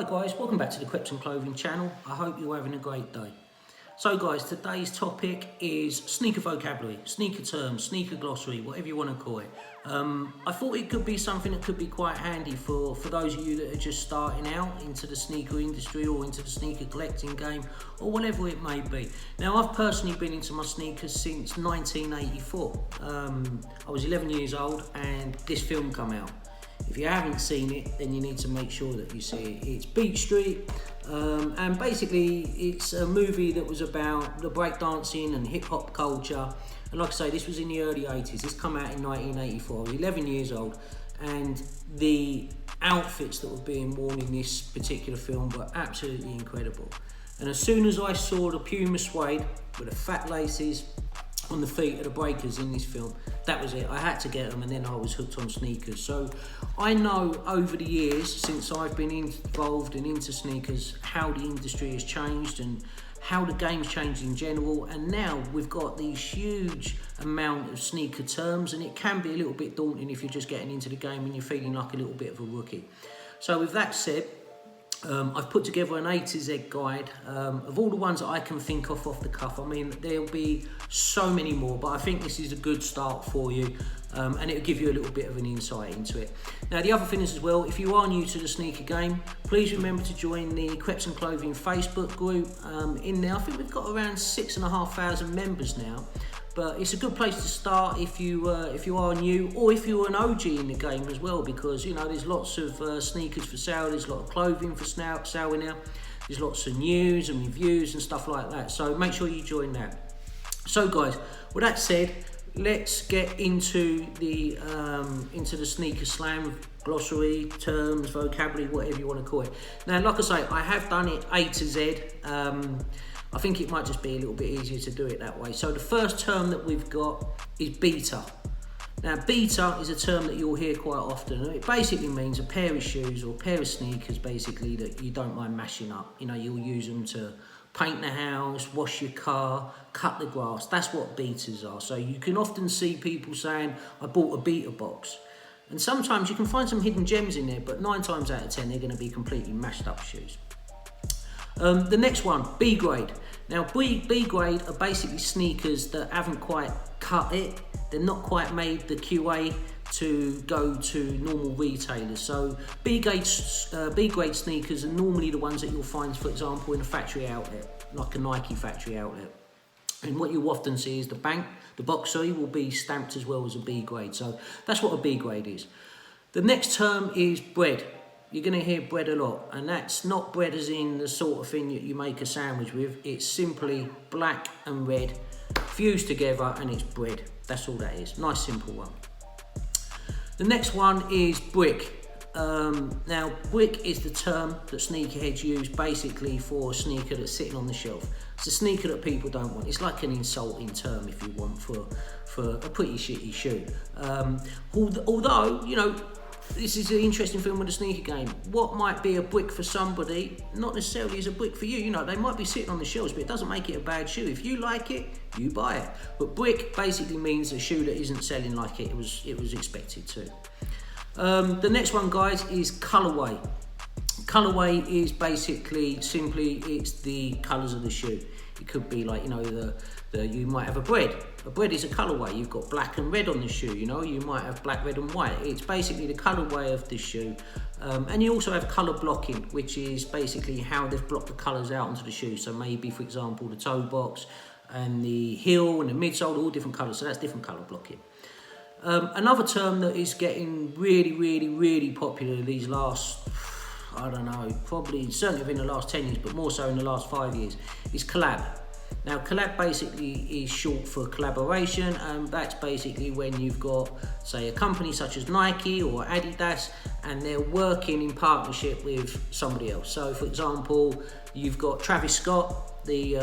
Hi guys, welcome back to the Fsr Clothing channel. I hope you're having a great day. So guys, today's topic is sneaker vocabulary, sneaker terms, sneaker glossary, whatever you want to call it. I thought it could be something that could be quite handy for those of you that are just starting out into the sneaker industry or into the sneaker collecting game or whatever it may be. Now I've personally been into my sneakers since 1984. I was 11 years old and this film come out. If you haven't seen it, then you need to make sure that you see it. It's Beat Street, and basically it's a movie that was about the breakdancing and hip-hop culture. And like I say, this was in the early 80s. This come out in 1984. I was 11 years old, and the outfits that were being worn in this particular film were absolutely incredible. And as soon as I saw the Puma suede with the fat laces on the feet of the breakers in this film, that was it. I had to get them, and then I was hooked on sneakers. So I know over the years since I've been involved and into sneakers how the industry has changed and how the game's changed in general, and now we've got these huge amount of sneaker terms, and it can be a little bit daunting if you're just getting into the game and you're feeling like a little bit of a rookie. So with that said, I've put together an A to Z guide of all the ones that I can think of off the cuff. I mean, there'll be so many more, but I think this is a good start for you, and it'll give you a little bit of an insight into it. Now, the other thing is as well, if you are new to the sneaker game, please remember to join the Fsr Clothing Facebook group. In there, I think we've got around 6,500 members now. But it's a good place to start if you are new, or if you're an OG in the game as well, because you know there's lots of sneakers for sale, there's a lot of clothing for sale now, there's lots of news and reviews and stuff like that. So make sure you join that. So guys, with that said, let's get into the sneaker slam, glossary, terms, vocabulary, whatever you want to call it. Now, like I say, I have done it A to Z. I think it might just be a little bit easier to do it that way. So the first term that we've got is beater. Now, beater is a term that you'll hear quite often. It basically means a pair of shoes or a pair of sneakers, basically, that you don't mind mashing up. You know, you'll use them to paint the house, wash your car, cut the grass. That's what beaters are. So you can often see people saying, I bought a beater box. And sometimes you can find some hidden gems in there, but 9 times out of 10, they're going to be completely mashed up shoes. The next one, B grade. Now, B grade are basically sneakers that haven't quite cut it. They're not quite made the QA to go to normal retailers. So B grade sneakers are normally the ones that you'll find, for example, in a factory outlet, like a Nike factory outlet. And what you often see is the box will be stamped as well as a B grade. So that's what a B grade is. The next term is bread. You're going to hear bread a lot, and that's not bread as in the sort of thing that you make a sandwich with. It's simply black and red fused together, and it's bread. That's all that is. Nice, simple one. The next one is brick. Now, brick is the term that sneakerheads use basically for a sneaker that's sitting on the shelf. It's a sneaker that people don't want. It's like an insulting term, if you want, for a pretty shitty shoe. Although, you know, this is an interesting thing with the sneaker game. What might be a brick for somebody, not necessarily is a brick for you. You know, they might be sitting on the shelves, but it doesn't make it a bad shoe. If you like it, you buy it. But brick basically means a shoe that isn't selling like it was expected to. The next one, guys, is Colorway. Colorway is basically simply it's the colours of the shoe. It could be like, you know, you might have a bread. A bread is a colourway. You've got black and red on the shoe, you know. You might have black, red and white. It's basically the colourway of the shoe. And you also have colour blocking, which is basically how they've blocked the colours out onto the shoe. So maybe, for example, the toe box and the heel and the midsole, all different colours. So that's different colour blocking. Another term that is getting really, really, really popular these last, I don't know, probably certainly within the last 10 years, but more so in the last 5 years, is collab. Now, collab basically is short for collaboration, and that's basically when you've got, say, a company such as Nike or Adidas, and they're working in partnership with somebody else. So, for example, you've got Travis Scott, the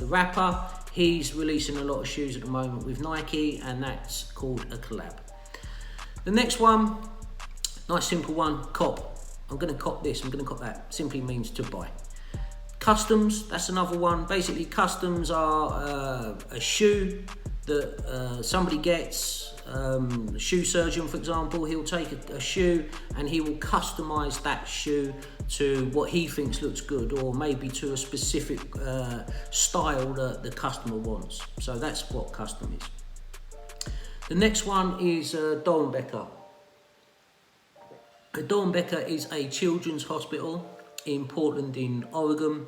rapper. He's releasing a lot of shoes at the moment with Nike, and that's called a collab. The next one, nice simple one, cop. I'm going to cop this, I'm going to cop that. Simply means to buy. Customs, that's another one. Basically, customs are a shoe that somebody gets shoe surgeon, for example, he'll take a shoe and he will customize that shoe to what he thinks looks good, or maybe to a specific style that the customer wants. So that's what custom is. The next one is Dornbecker. Dornbecker is a children's hospital in Portland in Oregon,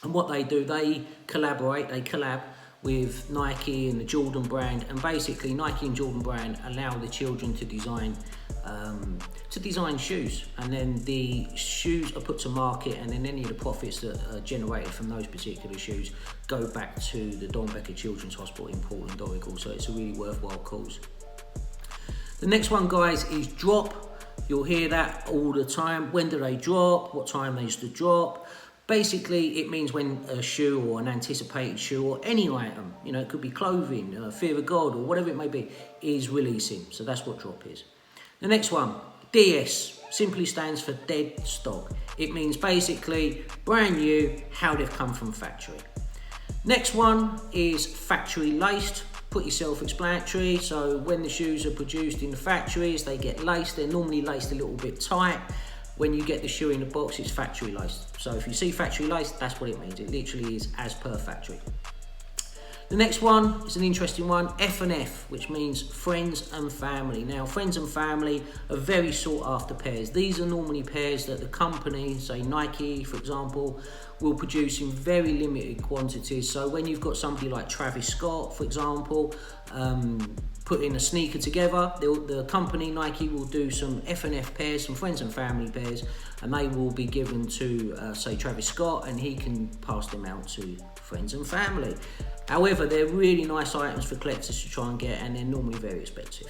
and what they do, they collab with Nike and the Jordan brand, and basically Nike and Jordan brand allow the children to design shoes, and then the shoes are put to market, and then any of the profits that are generated from those particular shoes go back to the Dornbecker Children's Hospital in Portland, Oregon. So it's a really worthwhile cause. The next one, guys, is Drop. You'll hear that all the time. When do they drop? What time they used to drop? Basically, it means when a shoe or an anticipated shoe or any item, you know, it could be clothing, fear of God, or whatever it may be, is releasing. So that's what drop is. The next one, DS, simply stands for dead stock. It means basically brand new, how they've come from factory. Next one is factory laced. Pretty self-explanatory. So when the shoes are produced in the factories, they get laced. They're normally laced a little bit tight. When you get the shoe in the box, it's factory laced. So if you see factory laced, that's what it means. It literally is as per factory. The next one is an interesting one, F&F, which means friends and family. Now, friends and family are very sought after pairs. These are normally pairs that the company, say Nike, for example, will produce in very limited quantities. So when you've got somebody like Travis Scott, for example, putting a sneaker together, the company Nike will do some F&F pairs, some friends and family pairs, and they will be given to, say, Travis Scott, and he can pass them out to friends and family. However, they're really nice items for collectors to try and get, and they're normally very expensive.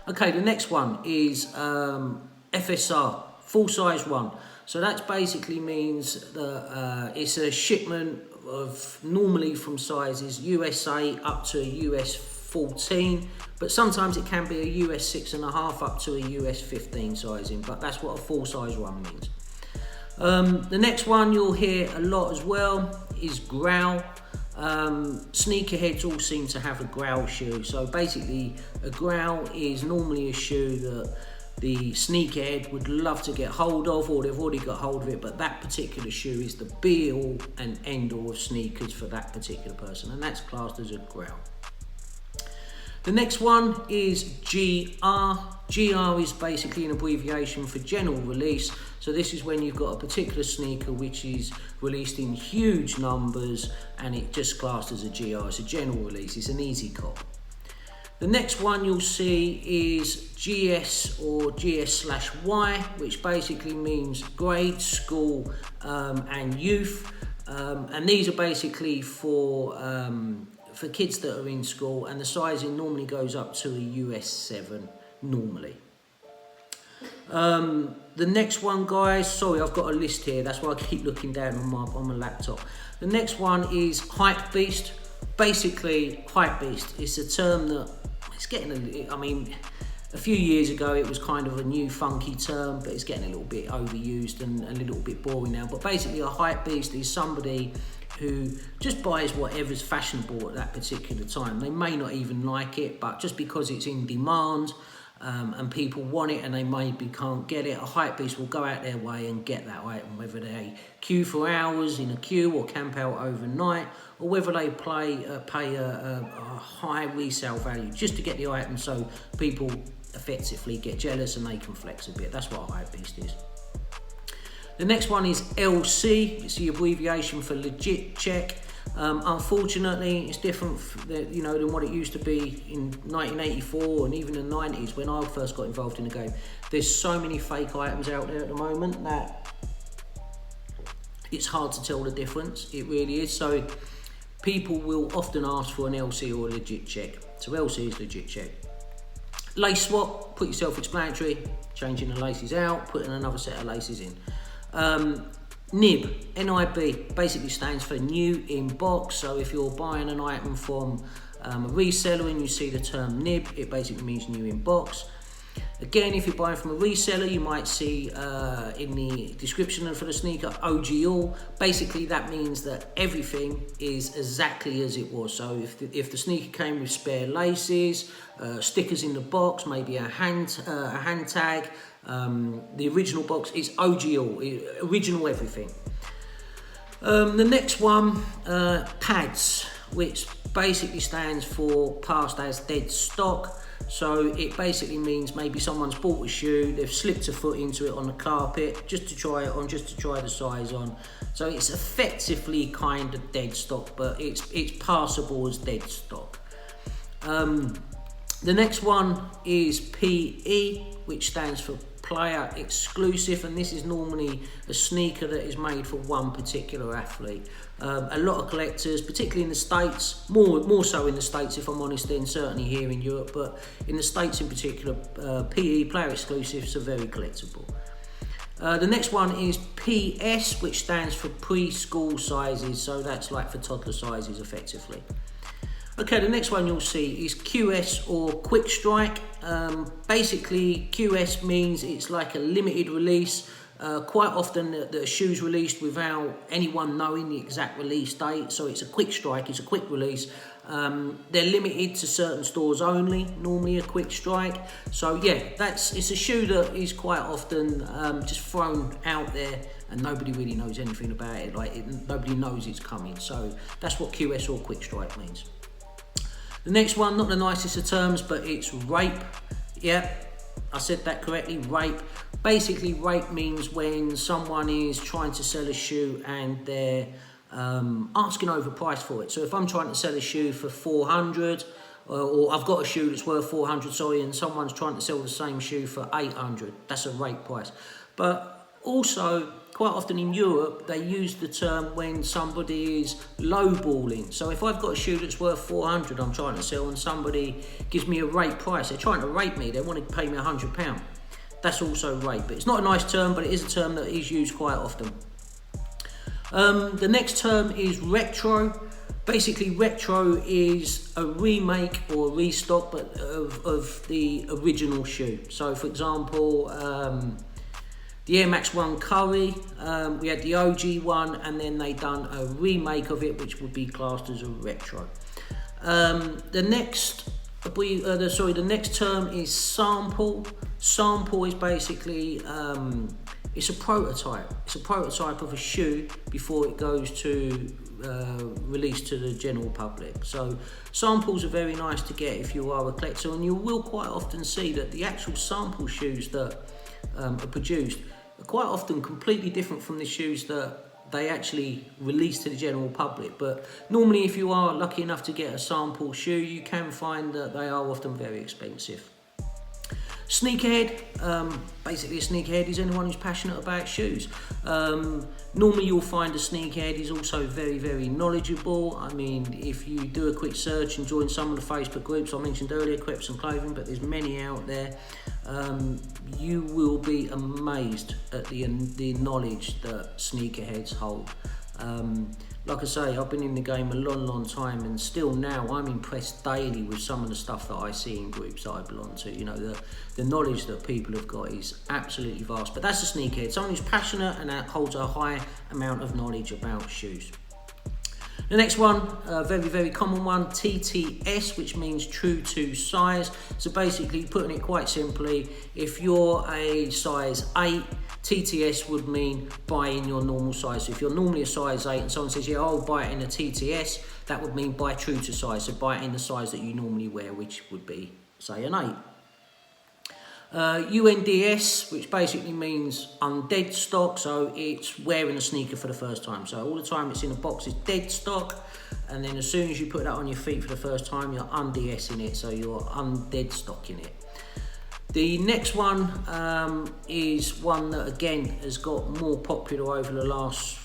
Okay, the next one is Fsr Full Size One. So that basically means that it's a shipment of normally from sizes USA up to US 14, but sometimes it can be a US 6.5 up to a US 15 sizing, but that's what a full size one means. The next one you'll hear a lot as well is Growl. Sneakerheads all seem to have a Growl shoe. So basically a Growl is normally a shoe that the sneakerhead would love to get hold of, or they've already got hold of it, but that particular shoe is the be all and end all of sneakers for that particular person, and that's classed as a Growl. The next one is GR. GR is basically an abbreviation for general release. So this is when you've got a particular sneaker which is released in huge numbers and it just classed as a GR. It's a general release, it's an easy cop. The next one you'll see is GS or GS/Y, which basically means grade, school and youth. And these are basically for kids that are in school, and the sizing normally goes up to a US 7 normally. The next one, guys, sorry, I've got a list here, that's why I keep looking down on my laptop. The next one is Hype Beast. Basically, Hype Beast is a term that it's getting a few years ago it was kind of a new funky term, but it's getting a little bit overused and a little bit boring now. But basically a Hype Beast is somebody who just buys whatever's fashionable at that particular time. They may not even like it, but just because it's in demand and people want it and they maybe can't get it, a Hype Beast will go out their way and get that item, whether they queue for hours in a queue or camp out overnight, or whether they pay a high resale value just to get the item, so people effectively get jealous and they can flex a bit. That's what a Hype Beast is. The next one is LC. It's the abbreviation for legit check. Unfortunately, it's different than what it used to be in 1984 and even the 90s when I first got involved in the game. There's so many fake items out there at the moment that it's hard to tell the difference. It really is. So people will often ask for an LC or a legit check. So LC is legit check. Lace swap, pretty self-explanatory. Changing the laces out, putting another set of laces in. NIB, N-I-B, basically stands for new in box. So if you're buying an item from a reseller and you see the term NIB, it basically means new in box. Again, if you're buying from a reseller, you might see in the description for the sneaker, OG all. Basically, that means that everything is exactly as it was. So if the sneaker came with spare laces, stickers in the box, maybe a hand tag, the original box is OG all, original everything. The next one, PADS, which basically stands for passed as dead stock. So it basically means maybe someone's bought a shoe, they've slipped a foot into it on the carpet just to try it on, just to try the size on. So it's effectively kind of dead stock, but it's passable as dead stock. The next one is PE, which stands for player exclusive, and this is normally a sneaker that is made for one particular athlete. A lot of collectors, particularly in the States, more so in the States if I'm honest, than certainly here in Europe, but in the States in particular, PE, player exclusives, are very collectible. The next one is PS, which stands for preschool sizes, so that's like for toddler sizes effectively. Okay, the next one you'll see is QS or Quick Strike. Basically, QS means it's like a limited release. Quite often the shoe's released without anyone knowing the exact release date, so it's a quick strike, it's a quick release. They're limited to certain stores only, normally a Quick Strike. So yeah, it's a shoe that is quite often just thrown out there and nobody really knows anything about it, nobody knows it's coming. So that's what QS or Quick Strike means. The next one, not the nicest of terms, but it's rape. Yeah, I said that correctly, rape. Basically, rape means when someone is trying to sell a shoe and they're asking overpriced for it. So if I'm trying to sell a shoe for 400, or I've got a shoe that's worth 400, and someone's trying to sell the same shoe for 800, that's a rape price. But also, quite often in Europe, they use the term when somebody is lowballing. So if I've got a shoe that's worth 400 I'm trying to sell and somebody gives me a rape price, they're trying to rape me, they want to pay me £100. That's also rape. But it's not a nice term, but it is a term that is used quite often. The next term is retro. Basically, retro is a remake or a restock but of the original shoe. So for example, the Air Max 1 Curry, we had the OG one, and then they done a remake of it, which would be classed as a retro. The next term is sample. Sample is basically it's a prototype. It's a prototype of a shoe before it goes to release to the general public. So samples are very nice to get if you are a collector, and you will quite often see that the actual sample shoes that are produced are quite often completely different from the shoes that they actually release to the general public. But normally, if you are lucky enough to get a sample shoe, you can find that they are often very expensive. Sneakerhead, basically a sneakerhead is anyone who's passionate about shoes. Normally you'll find a sneakerhead is also very, very knowledgeable. I mean, if you do a quick search and join some of the Facebook groups I mentioned earlier, Crepes and Clothing, but there's many out there, you will be amazed at the knowledge that sneakerheads hold. Like I say, I've been in the game a long time, and still now I'm impressed daily with some of the stuff that I see in groups that I belong to. You know, the knowledge that people have got is absolutely vast. But that's a sneakerhead, someone who's passionate and holds a high amount of knowledge about shoes. The next one, very, very common one, TTS, which means true to size. So basically, putting it quite simply, if you're a size 8, TTS would mean buy in your normal size. So if you're normally a size 8 and someone says, yeah, I'll buy it in a TTS, that would mean buy true to size. So buy it in the size that you normally wear, which would be, say, an 8. UNDS, which basically means undead stock, so it's wearing a sneaker for the first time. So all the time it's in a box is dead stock, and then as soon as you put that on your feet for the first time, you're unDSing it, so you're undead stocking it. The next one is one that again has got more popular over the last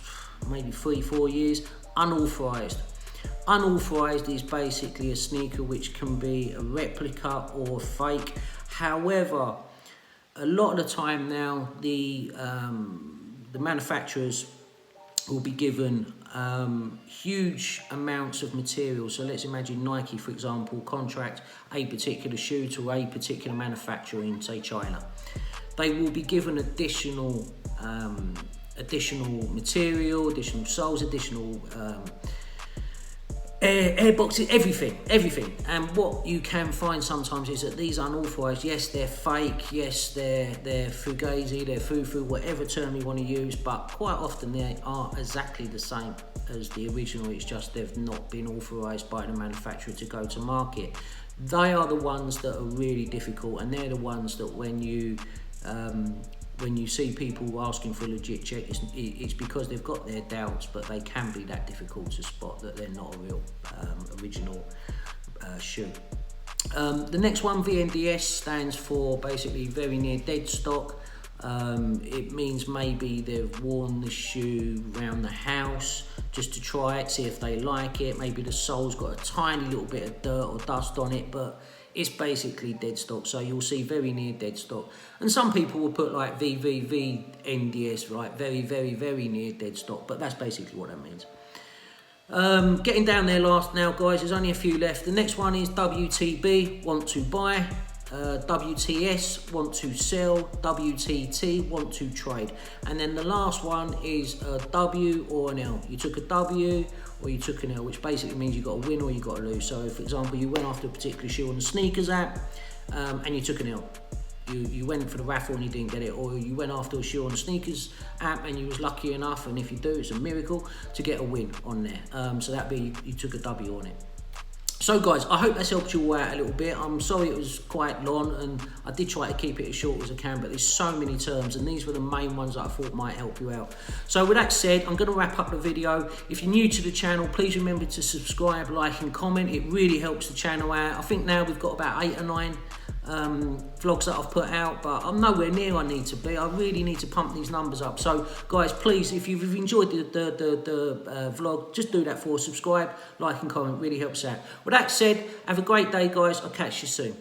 maybe 3-4 years, Unauthorized. Unauthorized is basically a sneaker which can be a replica or fake. However, a lot of the time now, the manufacturers will be given huge amounts of material. So let's imagine Nike, for example, contract a particular shoe to a particular manufacturer in, say, China. They will be given additional material, additional soles, additional air boxes, everything. And what you can find sometimes is that these unauthorized, yes, they're fake, yes, they're fugazi, they're foo-foo, whatever term you want to use, but quite often they are exactly the same as the original. It's just they've not been authorized by the manufacturer to go to market. They are the ones that are really difficult, and they're the ones that when you see people asking for a legit check, it's because they've got their doubts, but they can be that difficult to spot that they're not a real original shoe. The next one, VNDS, stands for basically very near dead stock. It means maybe they've worn the shoe around the house just to try it, see if they like it. Maybe the sole's got a tiny little bit of dirt or dust on it, but it's basically dead stock. So you'll see very near dead stock. And some people will put like VVVNDS, right? Very, very, very near dead stock, but that's basically what that means. Getting down there last now, guys, there's only a few left. The next one is WTB, want to buy. WTS, want to sell. WTT, want to trade. And then the last one is a W or an L. You took a W or you took an L, which basically means you got to win or you got to lose. So for example, you went after a particular shoe on the sneakers app and you took an L. You went for the raffle and you didn't get it, or you went after a shoe on the sneakers app and you was lucky enough, and if you do, it's a miracle, to get a win on there. So that'd be you took a W on it. So guys, I hope that's helped you all out a little bit. I'm sorry it was quite long, and I did try to keep it as short as I can, but there's so many terms, and these were the main ones that I thought might help you out. So with that said, I'm going to wrap up the video. If you're new to the channel, please remember to subscribe, like and comment. It really helps the channel out. I think now we've got about 8 or 9 vlogs that I've put out, but I'm nowhere near I need to be. I really need to pump these numbers up. So guys, please, if you've enjoyed the vlog, just do that for us. Subscribe, like and comment, really helps out. With that said, have a great day, guys. I'll catch you soon.